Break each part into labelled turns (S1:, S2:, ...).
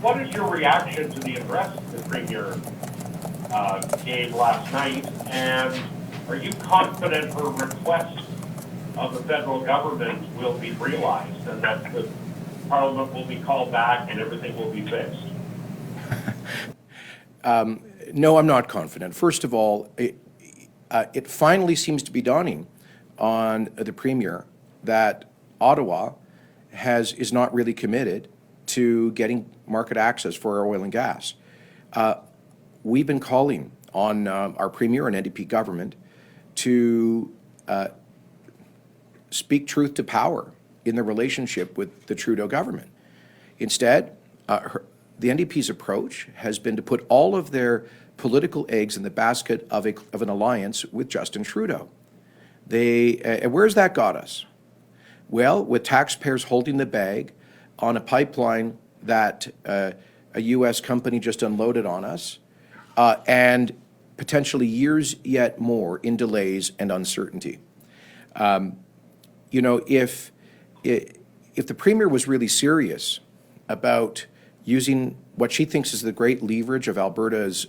S1: What is your reaction to the address the Premier gave last night, and are you confident her request of the federal government will be realized and that the Parliament will be called back and everything will be fixed?
S2: No, I'm not confident. First of all, it finally seems to be dawning on the Premier that Ottawa is not really committed to getting market access for our oil and gas. We've been calling on our Premier and NDP government to speak truth to power in the relationship with the Trudeau government. Instead, the NDP's approach has been to put all of their political eggs in the basket of an alliance with Justin Trudeau. Where's that got us? Well, with taxpayers holding the bag on a pipeline that a U.S. company just unloaded on us, and potentially years yet more in delays and uncertainty. If the Premier was really serious about using what she thinks is the great leverage of Alberta's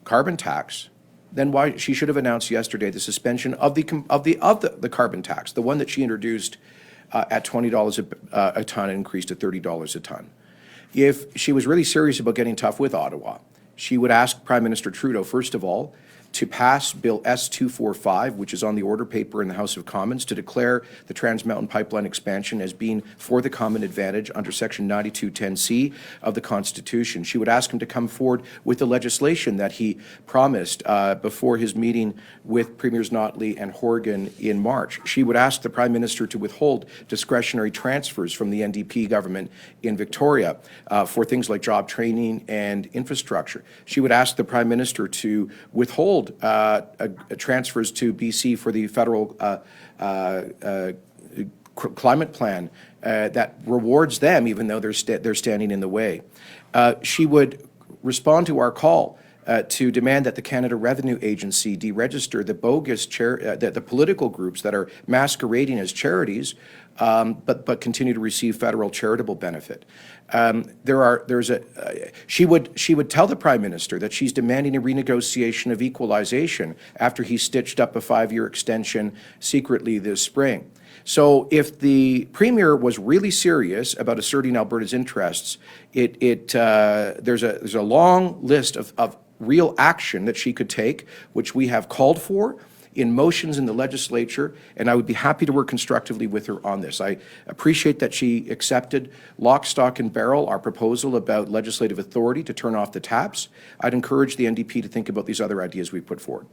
S2: carbon tax, then why she should have announced yesterday the suspension of the carbon tax, the one that she introduced at $20 a ton and increased to $30 a ton. If she was really serious about getting tough with Ottawa, she would ask Prime Minister Trudeau, first of all, to pass Bill S-245, which is on the order paper in the House of Commons, to declare the Trans Mountain Pipeline expansion as being for the common advantage under Section 9210C of the Constitution. She would ask him to come forward with the legislation that he promised before his meeting with Premiers Notley and Horgan in March. She would ask the Prime Minister to withhold discretionary transfers from the NDP government in Victoria for things like job training and infrastructure. She would ask the Prime Minister to withhold transfers to BC for the federal climate plan that rewards them, even though they're standing in the way. She would respond to our call to demand that the Canada Revenue Agency deregister the bogus the political groups that are masquerading as charities, but continue to receive federal charitable benefit. She would tell the Prime Minister that she's demanding a renegotiation of equalization after he stitched up a 5-year extension secretly this spring. So if the Premier was really serious about asserting Alberta's interests, there's a long list of real action that she could take, which we have called for in motions in the legislature, and I would be happy to work constructively with her on this. I appreciate that she accepted lock, stock, and barrel our proposal about legislative authority to turn off the taps. I'd encourage the NDP to think about these other ideas we put forward.